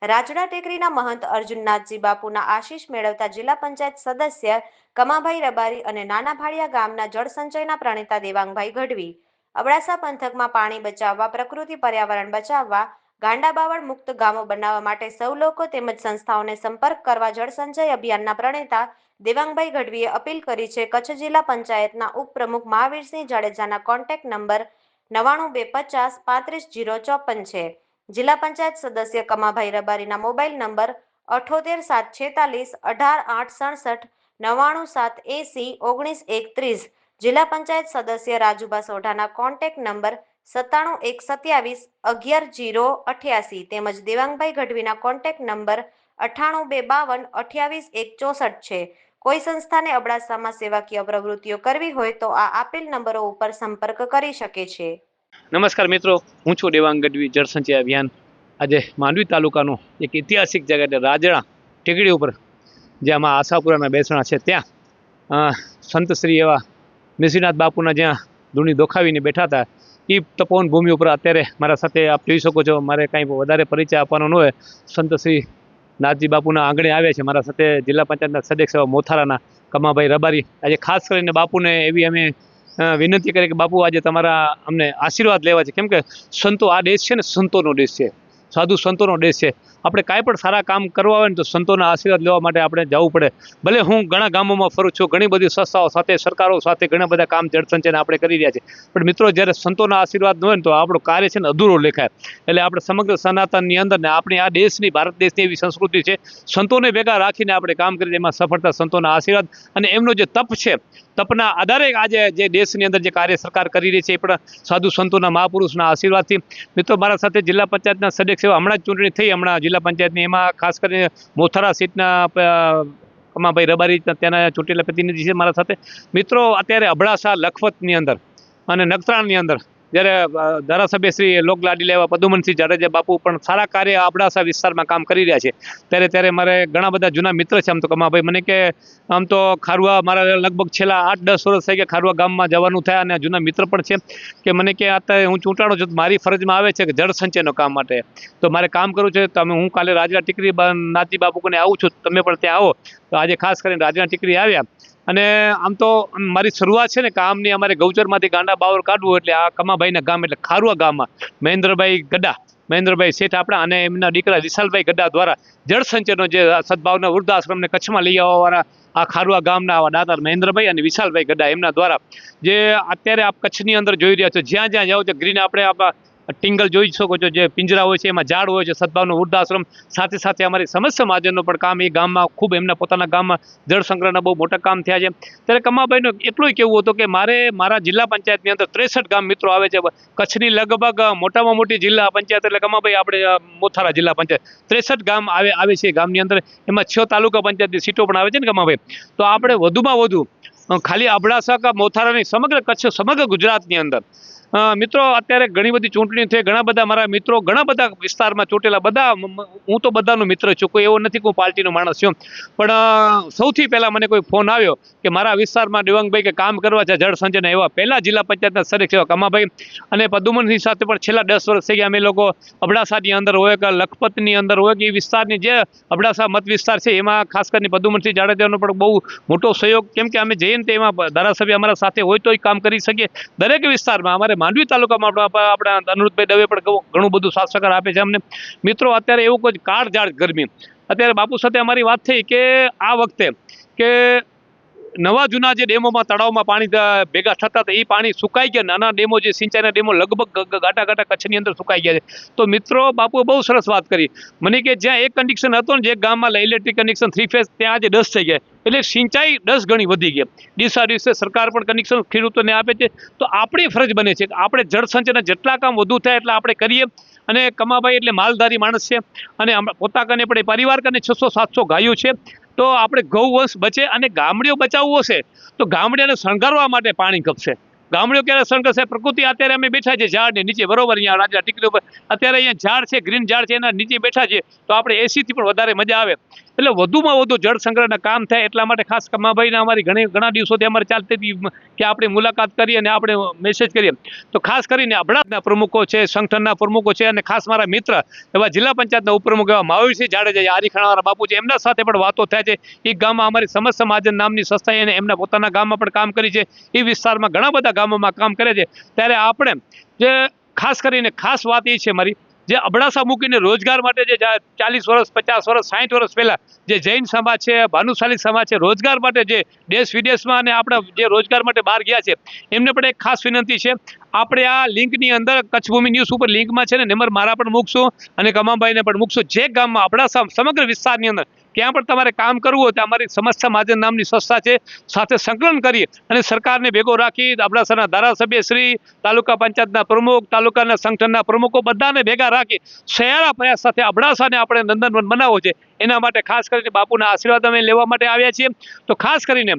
રાજડા ટેકરીના મહંત અર્જુનનાથજી બાપુના આશીષ મેળવતા જિલ્લા પંચાયત સદસ્ય કમાભાઈ રબારી અને નાના ભાડિયા ગામના જળસંચયના પ્રણેતા દેવાંગભાઈ ગઢવી અબડાસા પંથકમાં પાણી બચાવવા, પ્રકૃતિ પર્યાવરણ બચાવવા, ગાંડાબાવળ મુક્ત ગામો બનાવવા માટે સૌ લોકો તેમજ સંસ્થાઓને સંપર્ક કરવા જળસંચય અભિયાનના પ્રણેતા દેવાંગભાઈ ગઢવીએ અપીલ કરી છે. કચ્છ જિલ્લા પંચાયતના ઉપપ્રમુખ મહાવીરસિંહ જાડેજાના કોન્ટેક્ટ નંબર 9925535054 છે. જિલ્લા પંચાયત સદસ્ય કમાભાઈ રબારીના મોબાઈલ નંબર 787646 18867 99 780 19 130. જિલ્લા પંચાયત સદસ્ય રાજુભા સોઢાના કોન્ટેક્ટ નંબર 97 127 11 088 તેમજ દેવાંગભાઈ ગઢવીના કોન્ટેક્ટ નંબર 98 252 28 164 છે. કોઈ સંસ્થાને અબડાસામાં સેવાકીય પ્રવૃત્તિઓ કરવી હોય તો આ આપેલ નંબરો ઉપર સંપર્ક કરી શકે છે. નમસ્કાર મિત્રો, હું છું દેવાંગ ગઢવી. જળસંચય અભિયાન આજે માંડવી તાલુકાનો એક ઐતિહાસિક જગ્યા એટલે રાજડા ટેકરી ઉપર જ્યાં આમાં આશાપુરાના બેસણા છે ત્યાં સંત શ્રી એવા નિશિનાથ બાપુના જ્યાં ધૂણી દોખાવીને બેઠા હતા એ તપોવન ભૂમિ ઉપર અત્યારે મારા સાથે આપ જોઈ શકો છો. મારે કાંઈ વધારે પરિચય આપવાનો ન હોય. સંત શ્રી નાથજી બાપુના આંગણે આવ્યા છે. મારા સાથે જિલ્લા પંચાયતના સદસ્ય એવા મોથારાના કમાભાઈ રબારી. આજે ખાસ કરીને બાપુને એવી અમે વિનંતી કરી કે બાપુ આજે તમારા અમને આશીર્વાદ લેવા છે, કેમ કે સંતો આ દેશ છે ને સંતોનો દેશ છે, સાધુ સંતોનો દેશ છે. આપણે કાંઈ પણ સારા કામ કરવા હોય ને તો સંતોના આશીર્વાદ લેવા માટે આપણે જવું પડે. ભલે હું ઘણા ગામોમાં ફરું છું, ઘણી બધી સંસ્થાઓ સાથે, સરકારો સાથે ઘણા બધા કામ જળસંચયના આપણે કરી રહ્યા છીએ, પણ મિત્રો જ્યારે સંતોના આશીર્વાદ ન હોય ને તો આપણું કાર્ય છે ને અધૂરો લેખાય. એટલે આપણે સમગ્ર સનાતનની અંદર ને આપણી આ દેશની, ભારત દેશની એવી સંસ્કૃતિ છે, સંતોને ભેગા રાખીને આપણે કામ કરીએ એમાં સફળતા સંતોના આશીર્વાદ અને એમનો જે તપ છે, તપના આધારે આજે જે દેશની અંદર જે કાર્ય સરકાર કરી રહી છે એ પણ સાધુ સંતોના મહાપુરુષના આશીર્વાદથી. મિત્રો, મારા સાથે જિલ્લા પંચાયતના સદસ્ય હમણાં જ ચૂંટણી થઈ, હમણાં જિલ્લા પંચાયતની, એમાં ખાસ કરીને મોથારા સીટના કમાભાઈ રબારી ત્યાંના ચૂંટેલા પ્રતિનિધિ છે મારા સાથે. મિત્રો, અત્યારે અબડાસા, લખપતની અંદર અને નખત્રાણની અંદર જ્યારે ધારાસભ્ય શ્રી લોકલાડીલા એવા પદુમનસિંહ જાડેજા બાપુ પણ સારા કાર્ય અબડાસા વિસ્તારમાં કામ કરી રહ્યા છે, ત્યારે મારે ઘણા બધા જૂના મિત્ર છે. આમ તો કમાભાઈ મને કે આમ તો ખારુઆ મારા લગભગ છેલ્લા 8-10 વર્ષ થઈ ગયા ખારુઆ ગામમાં જવાનું થાય અને જૂના મિત્ર પણ છે કે મને કે અત્યારે હું ચૂંટાણો છું, મારી ફરજમાં આવે છે કે જળ સંચયનો કામ માટે તો મારે કામ કરવું છે. તો હું કાલે રાજડા ટીકરી નાથજી બાપુ કોને આવું છું, તમે પણ ત્યાં આવો. તો આજે ખાસ કરીને રાજડા ટીકરી આવ્યા અને આમ તો મારી શરૂઆત છે ને કામની, અમારે ગૌચરમાંથી ગાંડા બાવર કાઢવું એટલે આ કમાભાઈના ગામ એટલે ખારુઆ ગામમાં મહેન્દ્રભાઈ શેઠ આપણા અને એમના દીકરા વિશાલભાઈ ગડા દ્વારા જળસંચયનો જે સદભાવના વૃદ્ધાશ્રમને કચ્છમાં લઈ આવવાવાળા આ ખારુઆ ગામના આવા દાતા મહેન્દ્રભાઈ અને વિશાલભાઈ ગડા એમના દ્વારા જે અત્યારે આપ કચ્છની અંદર જોઈ રહ્યા છો, જ્યાં જ્યાં જાઓ છો ગ્રીન આપણે આપણા ટિંગલ જોઈ શકો છો, જે પિંજરા હોય છે એમાં ઝાડ હોય છે, સદભાવનો વૃદ્ધાશ્રમ, સાથે સાથે અમારી સમસ્યા મહાજનનો પણ કામ એ ગામમાં ખૂબ એમના પોતાના ગામમાં જળ સંગ્રહના બહુ મોટા કામ થયા છે. ત્યારે કમાભાઈનો એટલું કહેવું હતું કે મારે મારા જિલ્લા પંચાયતની અંદર 63 ગામ મિત્રો આવે છે. કચ્છની લગભગ મોટામાં મોટી જિલ્લા પંચાયત એટલે કમાભાઈ આપણે મોથારા જિલ્લા પંચાયત 63 ગામ આવે છે. ગામની અંદર એમાં 6 તાલુકા પંચાયતની સીટો પણ આવે છે ને કમાભાઈ. તો આપણે વધુમાં વધુ ખાલી અબડાસા કે મોથારાની સમગ્ર કચ્છ, સમગ્ર ગુજરાતની અંદર મિત્રો અત્યારે ઘણી બધી ચૂંટણી થઈ, ઘણા બધા મારા મિત્રો ઘણા બધા વિસ્તારમાં ચૂંટેલા, બધા હું તો બધાનો મિત્ર છું, કોઈ એવો નથી કે હું પાર્ટીનો માણસ છું. પણ સૌથી પહેલાં મને કોઈ ફોન આવ્યો કે મારા વિસ્તારમાં દેવાંગભાઈ કે કામ કરવા છે જળ સંચયના, એવા પહેલાં જિલ્લા પંચાયતના સદસ્ય એવા કમાભાઈ અને પદુમનસિંહ સાથે પણ છેલ્લા 10 વર્ષ થઈ ગયા અમે લોકો અબડાસાની અંદર હોય કે લખપતની અંદર હોય કે એ વિસ્તારની જે અબડાસા મત વિસ્તાર છે એમાં ખાસ કરીને પદુમનસિંહ જાડેજાનો પણ બહુ મોટો સહયોગ, કેમ કે અમે જઈએ ને તો એમાં ધારાસભ્ય અમારા સાથે હોય તો કામ કરી શકીએ. દરેક વિસ્તારમાં અમારે માંડવી તાલુકામાં આપણા અનુરુદ્ધભાઈ દવે પણ ઘણું બધું સાથ સહકાર આપે છે અમને. મિત્રો, અત્યારે એવું કોઈ કાળઝાળ ગરમી, અત્યારે બાપુ સાથે અમારી વાત થઈ કે આ વખતે કે નવા જૂના જે ડેમોમાં તળાવમાં પાણી ભેગા થતા હતા એ પાણી સુકાઈ ગયા. નાના ડેમો જે સિંચાઈના ડેમો લગભગ ગાટા કચ્છની અંદર સુકાઈ ગયા છે. તો મિત્રો, બાપુએ બહુ સરસ વાત કરી મને કે જ્યાં એક કનેક્શન હતો ને, જે ગામમાં ઇલેક્ટ્રિક કનેક્શન 3 ફેઝ, ત્યાં આજે 10 થઈ ગયા. એટલે સિંચાઈ 10 ગણી વધી ગઈ. દિવસે સરકાર પણ કનેક્શન ખેડૂતોને આપે છે. તો આપણી ફરજ બને છે કે આપણે જળસંચયના જેટલા કામ વધુ થાય એટલા આપણે કરીએ. અને કમાભાઈ એટલે માલધારી માણસ છે અને પોતાને પણ પરિવાર કને 600-700 ગાયો છે. તો આપણે ગૌવંશ બચે અને ગામડીઓ બચાવવો છે તો ગામડીઓને શણગારવા માટે પાણી ખપશે. ગામડો ક્યારે સહન કરશે? પ્રકૃતિ અત્યારે અમે બેઠા છે ઝાડની નીચે, બરોબર, અહીંયા રાજ્ય ટીકડી ઉપર અત્યારે અહીંયા ઝાડ છે, ગ્રીન ઝાડ છે, એના નીચે બેઠા છે, તો આપણે એસીથી પણ વધારે મજા આવે. એટલે વધુમાં વધુ જળ સંગ્રહના કામ થાય એટલા માટે ખાસ કમાભાઈને અમારી ઘણા દિવસોથી અમારે ચાલતી હતી કે આપણે મુલાકાત કરીએ અને આપણે મેસેજ કરીએ. તો ખાસ કરીને અબડાસના પ્રમુખો છે, સંગઠનના પ્રમુખો છે, અને ખાસ મારા મિત્ર એવા જિલ્લા પંચાયતના ઉપપ્રમુખ એવા મહાવીરસિંહ જાડેજા, આરીખાણાવાળા બાપુ છે, એમના સાથે પણ વાતો થાય છે. એ ગામમાં અમારી સમસ્ત મહાજન નામની સંસ્થાએ અને એમના પોતાના ગામમાં પણ કામ કરી છે. એ વિસ્તારમાં ઘણા બધા ગામોમાં કામ કરે છે. ત્યારે આપણે જે ખાસ કરીને ખાસ વાત એ છે મારી, જે અબડાસા મૂકીને રોજગાર માટે જે 40 વર્ષ 50 વર્ષ 60 વર્ષ પહેલા જે જૈન સમાજ છે, ભાનુશાલી સમાજ છે, રોજગાર માટે જે દેશ વિદેશમાં અને આપણા જે રોજગાર માટે બહાર ગયા છે, એમને પણ એક ખાસ વિનંતી છે. આપણે આ લિંકની અંદર કચ્છ ભૂમિ ન્યૂઝ ઉપર લિંકમાં છે ને નંબર મારા પણ મૂકશું અને કમાભાઈને પણ મૂકશું. જે ગામમાં અબડાસા સમગ્ર વિસ્તારની અંદર ક્યાં પણ તમારે કામ કરવું હોય તો અમારી સમસ્ત મહાજન નામની સંસ્થા છે, સાથે સંકલન કરી અને સરકારને ભેગો રાખી અબડાસાના ધારાસભ્ય શ્રી, તાલુકા પંચાયતના પ્રમુખ, તાલુકાના સંગઠનના પ્રમુખો બધાને ભેગા રાખી સયારા પ્રયાસ સાથે અબડાસાને આપણે નંદનવન બનાવવો છે. એના માટે ખાસ કરીને બાપુના આશીર્વાદ અમે લેવા માટે આવ્યા છીએ. તો ખાસ કરીને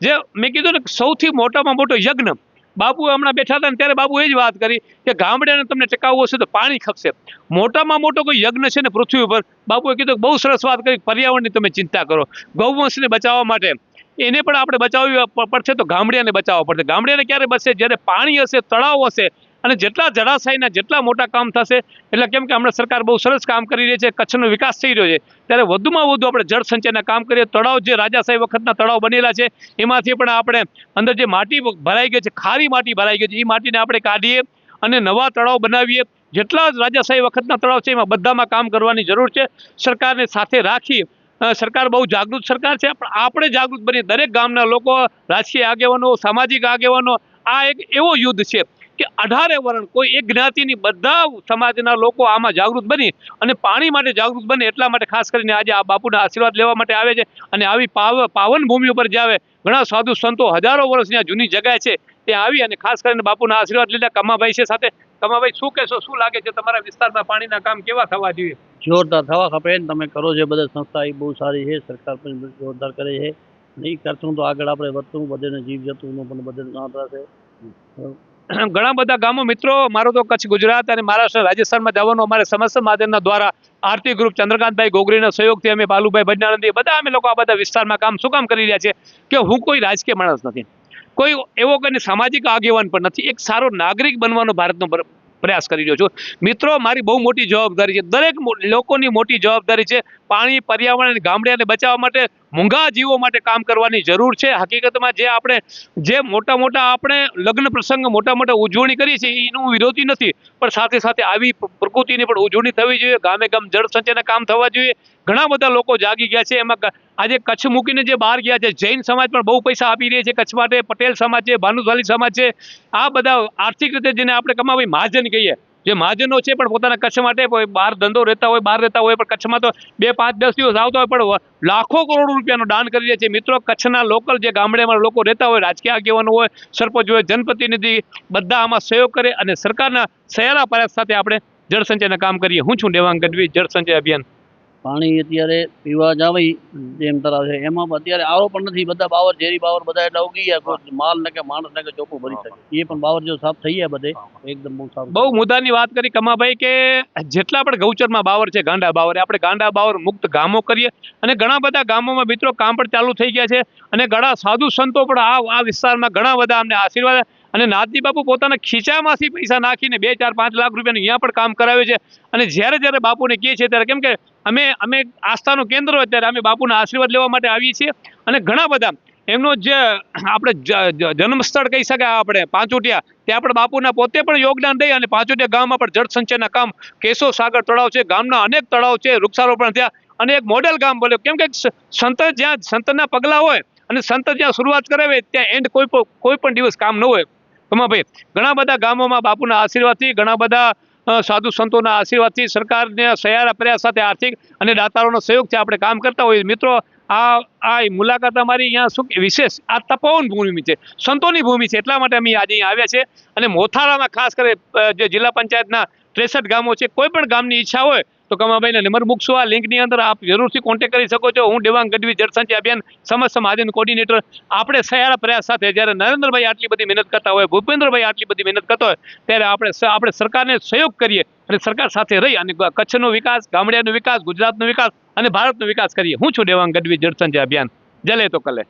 જે મેં કીધું ને, સૌથી મોટામાં મોટો યજ્ઞ બાપુ હમણાં બેઠા હતા ને ત્યારે બાપુ એ જ વાત કરી કે ગામડાને તમને ટકાવવું હશે તો પાણી ખપશે. મોટામાં મોટો કોઈ યજ્ઞ છે ને પૃથ્વી ઉપર, બાપુએ કીધું બહુ સરસ વાત કરી, પર્યાવરણની તમે ચિંતા કરો. ગૌવંશને બચાવવા માટે એને પણ આપણે બચાવવી પડશે, તો ગામડિયાને બચાવવા પડશે. ગામડિયાને ક્યારે બચશે? જ્યારે પાણી હશે, તળાવ હશે અને જેટલા જળાશયના જેટલા મોટા કામ થશે. એટલે કેમ કે હમણાં સરકાર બહુ સરસ કામ કરી રહી છે, કચ્છનો વિકાસ થઈ રહ્યો છે, ત્યારે વધુમાં વધુ આપણે જળ સંચયના કામ કરીએ. તળાવ જે રાજાશાહી વખતના તળાવ બનેલા છે એમાંથી પણ આપણે અંદર જે માટી ભરાઈ ગઈ છે, ખારી માટી ભરાઈ ગઈ છે, એ માટીને આપણે કાઢીએ અને નવા તળાવ બનાવીએ. જેટલા રાજાશાહી વખતના તળાવ છે એમાં બધામાં કામ કરવાની જરૂર છે. સરકારને સાથે રાખી, સરકાર બહુ જાગૃત સરકાર છે, પણ આપણે જાગૃત બની દરેક ગામના લોકો, રાજકીય આગેવાનો, સામાજિક આગેવાનો, આ એક એવો યુદ્ધ છે કે 18 વર્ણ કોઈ એક જ્ઞાતિની બધા સમાજના લોકો આમાં જાગૃત બની અને પાણી માટે જાગૃત બને. એટલા માટે ખાસ કરીને આજે આ બાપુના આશીર્વાદ લેવા માટે આવે છે. અને આવી પાવન ભૂમિ ઉપર જે આવે, ઘણા સાધુ સંતો હજારો વર્ષ ત્યાં જૂની જગ્યા છે ત્યાં આવી અને ખાસ કરીને બાપુના આશીર્વાદ લીધા. કમાભાઈ છે સાથે. કમાભાઈ, શું કહેશો? શું લાગે છે તમારા વિસ્તારમાં પાણીના કામ કેવા થવા જોઈએ? જોરદાર થવા ખપે ને તમે કરો છો બધા સંસ્થા એ બહુ સારી છે, સરકાર પણ જોરદાર કરે છે. નહીં કરશું તો આગળ આપણે વધતું બધાને જીવ જંતુનું પણ બધે સાથ રહેશે. ઘણા બધા ગામો મિત્રો, મારો તો કચ્છ, ગુજરાત અને મહારાષ્ટ્ર, રાજસ્થાનમાં જવાનું અમારે સમસ્ત મહાજનના દ્વારા આરતી ગ્રુપ ચંદ્રકાંતભાઈ ગોગરીના સહયોગથી અમે બાલુભાઈ ભજનાનંદી બધા અમે લોકો આ બધા વિસ્તારમાં કામ શું કામ કરી રહ્યા છે કે હું કોઈ રાજકીય માણસ નથી, કોઈ એવો કોઈ સામાજિક આગેવાન પણ નથી, એક સારો નાગરિક બનવાનો ભારતનો પ્રયાસ કરી રહ્યો છું. મિત્રો, મારી બહુ મોટી જવાબદારી છે, દરેક લોકોની મોટી જવાબદારી છે. પાણી, પર્યાવરણ અને ગામડિયાને બચાવવા માટે, મૂંગા જીવો માટે કામ કરવાની જરૂર છે. હકીકતમાં જે આપણે જે મોટા મોટા આપણે લગ્ન પ્રસંગ મોટા મોટા ઉજવણી કરીએ છીએ એનું વિરોધી નથી, પણ સાથે સાથે આવી પ્રકૃતિની પણ ઉજવણી થવી જોઈએ. ગામે ગામ જળ સંચયના કામ થવા જોઈએ. ઘણા બધા લોકો જાગી ગયા છે. એમાં આજે કચ્છ મૂકીને જે બહાર ગયા છે, જૈન સમાજ પણ બહુ પૈસા આપી રહી છે કચ્છ માટે, પટેલ સમાજ છે, ભાનુશાલી સમાજ છે, આ બધા આર્થિક રીતે જેને આપણે કમાવી મહાજન કહીએ, જે મહાજનો છે પણ પોતાના કચ્છ માટે બહાર ધંધો રહેતા હોય, બહાર રહેતા હોય, પણ કચ્છમાં તો 2, 5, 10 દિવસ આવતા હોય પણ લાખો કરોડો રૂપિયાનું દાન કરી રહ્યા છે. મિત્રો, કચ્છના લોકલ જે ગામડામાં લોકો રહેતા હોય, રાજકીય આગેવાનો હોય, સરપંચ હોય, જનપ્રતિનિધિ, બધા આમાં સહયોગ કરે અને સરકારના સયારા પ્રયાસ સાથે આપણે જળ સંચયના કામ કરીએ. હું છું દેવાંગ ગઢવી, જળ સંચય અભિયાન. પાણી અત્યારે પીવા જાવી જેમ તળાવ છે એમાં અત્યારે આરો પણ નથી, બધા બાવર, ઝેરી બાવર બધા એટલે ઉગી ગયા. કોઈ માલ ને કે માણસ ને કે ચોખ્ખું ભરી શકે, એ પણ બાવર જો સાફ થઈ ગયા બધે એકદમ બહુ સારું. બહુ મુદ્દાની વાત કરી કમાભાઈ કે જેટલા પણ ગૌચરમાં બાવર છે, ગાંડા બાવર, આપણે ગાંડા બાવર મુક્ત ગામો કરીએ. અને ઘણા બધા ગામોમાં મિત્રો કામ પણ ચાલુ થઈ ગયા છે અને ઘણા સાધુ સંતો પણ આ વિસ્તારમાં ઘણા બધા અમને આશીર્વાદ અને નાથજી બાપુ પોતાના ખીચામાંથી પૈસા નાખીને 2, 4, 5 લાખ રૂપિયાનું અહીંયા પણ કામ કરાવે છે. અને જ્યારે બાપુને કહે છે ત્યારે, કેમ કે અમે આસ્થાનું કેન્દ્ર હોય ત્યારે અમે બાપુના આશીર્વાદ લેવા માટે આવીએ છીએ. અને ઘણા બધા એમનો જે આપણે જન્મસ્થળ કહી શકાય, આપણે પાંચોટિયા, ત્યાં પણ બાપુના પોતે પણ યોગદાન દઈ અને પાંચોટિયા ગામમાં પણ જળ સંચયના કામ, કેશવ સાગર તળાવ છે, ગામના અનેક તળાવ છે, વૃક્ષારોપણ થયા અને એક મોડેલ ગામ બન્યું. કેમ કે સંત જ્યાં સંતના પગલા હોય અને સંત જ્યાં શરૂઆત કરાવે ત્યાં એન્ડ કોઈ પણ દિવસ કામ ન હોય. કમાભાઈ, ઘણા બધા ગામોમાં બાપુના આશીર્વાદથી, ઘણા બધા સાધુ સંતોના આશીર્વાદથી, સરકારને સયારા પ્રયાસ સાથે આર્થિક અને દાતારોનો સહયોગથી આપણે કામ કરતા હોઈએ. મિત્રો, આ મુલાકાત અમારી અહીંયા શું વિશેષ, આ તપોવન ભૂમિ છે, સંતોની ભૂમિ છે, એટલા માટે અમે આજે અહીંયા આવ્યા છે. અને મોથાળામાં ખાસ કરી જે જિલ્લા પંચાયતના 63 ગામો છે, કોઈ પણ ગામની ઈચ્છા હોય તો કમાભાઈને નંબર મૂકશું આ લિંકની અંદર, આપ જરૂરથી કોન્ટેક્ટ કરી શકો છો. હું દેવાંગ ગઢવી જળ સંચય અભિયાન સમસ્ત મહાજન કોર્ડિનેટર. આપણે સહિયારા પ્રયાસ સાથે જ્યારે નરેન્દ્રભાઈ આટલી બધી મહેનત કરતા હોય, ભૂપેન્દ્રભાઈ આટલી બધી મહેનત કરતા હોય, ત્યારે આપણે સરકારને સહયોગ કરીએ અને સરકાર સાથે રહી અને કચ્છનો વિકાસ, ગામડિયાનો વિકાસ, ગુજરાતનો વિકાસ અને ભારતનો વિકાસ કરીએ. હું છું દેવાંગ ગઢવી જળ સંચય અભિયાન. જલે તો કલે.